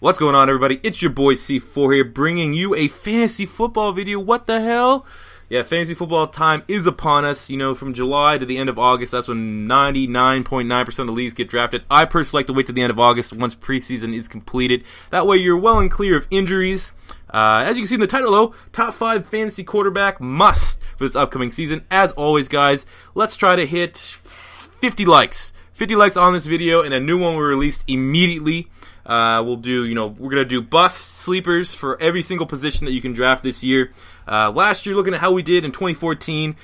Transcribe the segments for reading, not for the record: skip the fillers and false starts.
What's going on, everybody? It's your boy C4 here, bringing you a fantasy football video. What the hell? Yeah, fantasy football time is upon us. You know, from July to the end of August, that's when 99.9% of the leagues get drafted. I personally like to wait to the end of August once preseason is completed. That way you're well and clear of injuries. As you can see in the title, though, top 5 fantasy quarterback must for this upcoming season. As always, guys, let's try to hit 50 likes. 50 likes on this video, and a new one will release immediately. We'll do, we're going to do bust sleepers for every single position that you can draft this year. Last year, looking at how we did in 2014,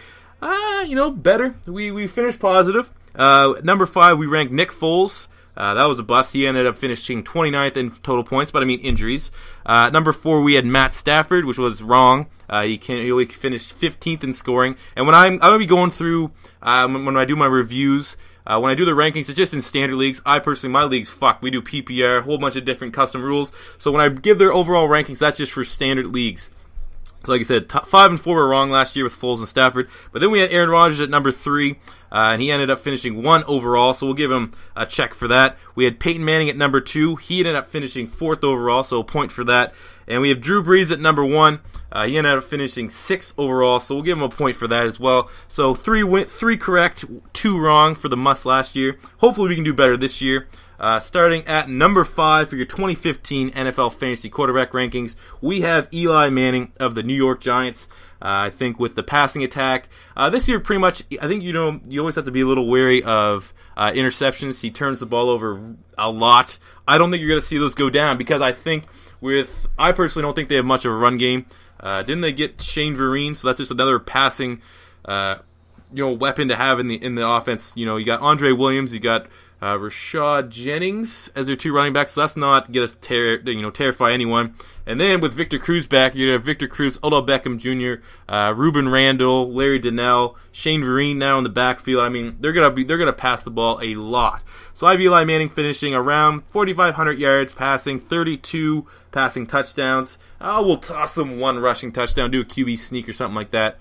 better. We finished positive. Number 5, we ranked Nick Foles. That was a bust. He ended up finishing 29th in total points, but I mean injuries. Number 4, we had Matt Stafford, which was wrong. He only finished 15th in scoring. And when I'm going to be going through, when I do my reviews, when I do the rankings, it's just in standard leagues. I personally, my leagues, we do PPR, a whole bunch of different custom rules. So when I give their overall rankings, that's just for standard leagues. So like I said, 5 and 4 were wrong last year with Foles and Stafford. But then we had Aaron Rodgers at number 3, and he ended up finishing 1 overall, so we'll give him a check for that. We had Peyton Manning at number 2. He ended up finishing 4th overall, so a point for that. And we have Drew Brees at number 1. He ended up finishing 6th overall, so we'll give him a point for that as well. So 3 correct, 2 wrong for the must last year. Hopefully we can do better this year. Starting at number 5 for your 2015 NFL Fantasy Quarterback rankings, we have Eli Manning of the New York Giants. I think with the passing attack, this year pretty much, I think you always have to be a little wary of interceptions. He turns the ball over a lot. I don't think you're going to see those go down because I personally don't think they have much of a run game. Didn't they get Shane Vereen? So that's just another passing weapon to have in the offense. You got Andre Williams, you got Rashad Jennings as their 2 running backs, so that's not to get us terrify anyone. And then with Victor Cruz back, you're gonna have Victor Cruz, Odell Beckham Jr., Ruben Randle, Larry Donnell, Shane Vereen now in the backfield. I mean, they're gonna pass the ball a lot. So I have Eli Manning finishing around 4,500 yards passing, 32 passing touchdowns. We'll toss him 1 rushing touchdown, do a QB sneak or something like that.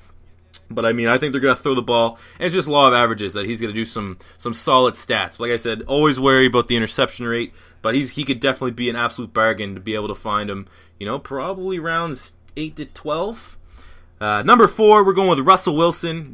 But I mean, I think they're going to throw the ball, and it's just law of averages that he's going to do some solid stats. Like I said, always worry about the interception rate, but he could definitely be an absolute bargain to be able to find him, probably rounds 8 to 12. Number 4, we're going with Russell Wilson.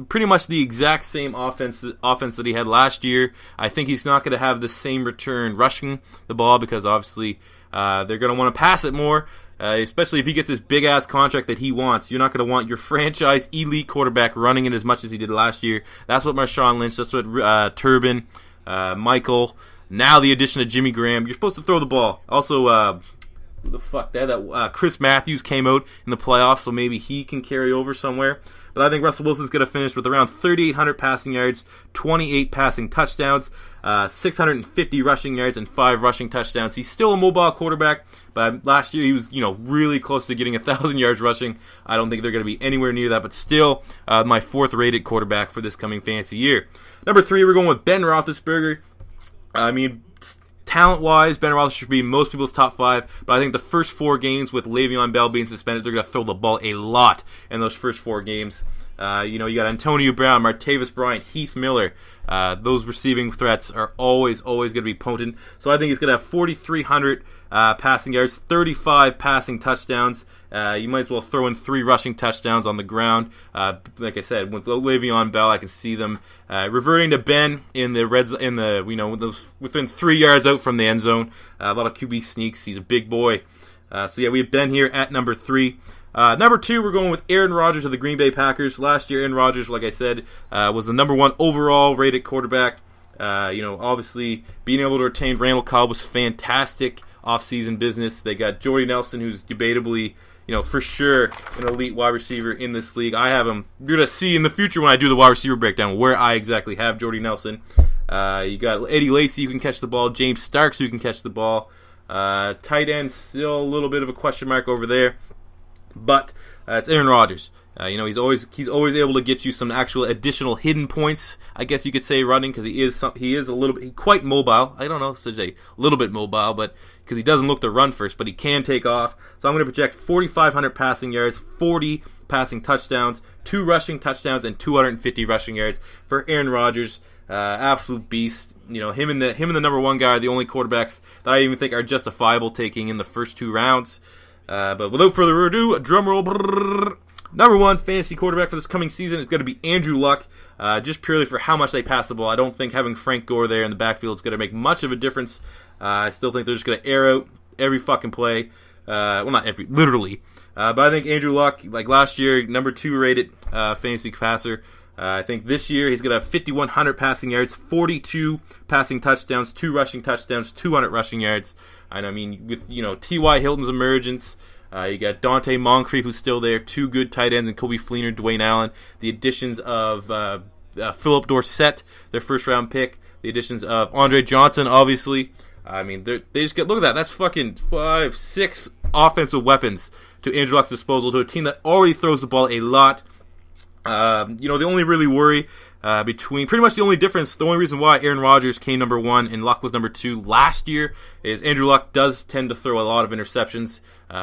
Pretty much the exact same offense that he had last year. I think he's not going to have the same return rushing the ball because obviously they're going to want to pass it more. Especially if he gets this big-ass contract that he wants. You're not going to want your franchise elite quarterback running it as much as he did last year. That's what Marshawn Lynch, that's what Turbin, Michael, now the addition of Jimmy Graham. You're supposed to throw the ball. Also, who the fuck that Chris Matthews came out in the playoffs, so maybe he can carry over somewhere. But I think Russell Wilson's going to finish with around 3,800 passing yards, 28 passing touchdowns, 650 rushing yards, and 5 rushing touchdowns. He's still a mobile quarterback, but last year he was, really close to getting 1,000 yards rushing. I don't think they're going to be anywhere near that, but still my 4th-rated quarterback for this coming fantasy year. Number 3, we're going with Ben Roethlisberger. I mean, talent-wise, Ben Roethlisberger should be most people's top 5, but I think the first 4 games with Le'Veon Bell being suspended, they're going to throw the ball a lot in those first 4 games. You got Antonio Brown, Martavis Bryant, Heath Miller. Those receiving threats are always going to be potent. So I think he's going to have 4,300 passing yards, 35 passing touchdowns. You might as well throw in 3 rushing touchdowns on the ground. Like I said, with Le'Veon Bell, I can see them reverting to Ben in the within 3 yards out from the end zone. A lot of QB sneaks. He's a big boy. So yeah, we have Ben here at number 3. Number 2, we're going with Aaron Rodgers of the Green Bay Packers. Last year, Aaron Rodgers, like I said, was the number 1 overall rated quarterback. Obviously, being able to retain Randall Cobb was fantastic offseason business. They got Jordy Nelson, who's debatably, for sure an elite wide receiver in this league. I have him. You're going to see in the future when I do the wide receiver breakdown where I exactly have Jordy Nelson. You got Eddie Lacy who can catch the ball, James Starks who can catch the ball. Tight end, still a little bit of a question mark over there. But it's Aaron Rodgers. He's always able to get you some actual additional hidden points, I guess you could say, running, because he is a little bit quite mobile. I don't know, such a little bit mobile, but because he doesn't look to run first, but he can take off. So I'm going to project 4,500 passing yards, 40 passing touchdowns, 2 rushing touchdowns, and 250 rushing yards for Aaron Rodgers. Absolute beast. him and the number one guy are the only quarterbacks that I even think are justifiable taking in the first 2 rounds. But without further ado, drum roll. Number 1 fantasy quarterback for this coming season is going to be Andrew Luck, just purely for how much they pass the ball. I don't think having Frank Gore there in the backfield is going to make much of a difference. I still think they're just going to air out every fucking play. Well, not every, literally. But I think Andrew Luck, like last year, number 2 rated fantasy passer. I think this year he's going to have 5,100 passing yards, 42 passing touchdowns, 2 rushing touchdowns, 200 rushing yards. And I mean, with T.Y. Hilton's emergence, you got Dante Moncrief, who's still there, 2 good tight ends, and Kobe Fleener, Dwayne Allen. The additions of Philip Dorsett, their first-round pick. The additions of Andre Johnson, obviously. I mean, they just get, look at that. That's fucking 5, 6 offensive weapons to Andrew Luck's disposal, to a team that already throws the ball a lot. The only really worry between, pretty much the only difference, the only reason why Aaron Rodgers came number 1 and Luck was number 2 last year is Andrew Luck does tend to throw a lot of interceptions.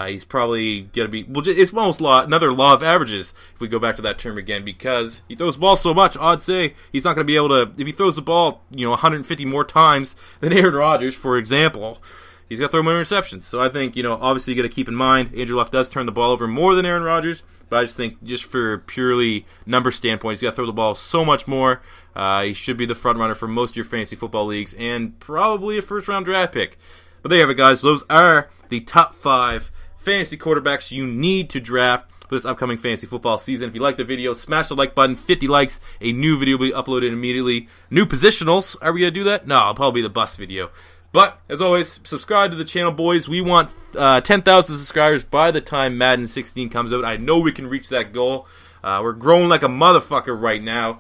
He's probably going to be, well, it's almost another law of averages, if we go back to that term again, because he throws the ball so much. I'd say he's not going to be able to, if he throws the ball, 150 more times than Aaron Rodgers, for example, he's got to throw more interceptions. So I think, obviously you got to keep in mind, Andrew Luck does turn the ball over more than Aaron Rodgers, but I just think, just for purely number standpoint, he's got to throw the ball so much more. He should be the front runner for most of your fantasy football leagues, and probably a first-round draft pick. But there you have it, guys. Those are the top 5 fantasy quarterbacks you need to draft for this upcoming fantasy football season. If you like the video, smash the like button. 50 likes, a new video will be uploaded immediately. New positionals. Are we going to do that? No, it'll probably be the bus video. But, as always, subscribe to the channel, boys. We want 10,000 subscribers by the time Madden 16 comes out. I know we can reach that goal. We're growing like a motherfucker right now.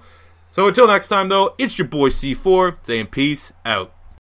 So until next time, though, it's your boy C4 saying peace out.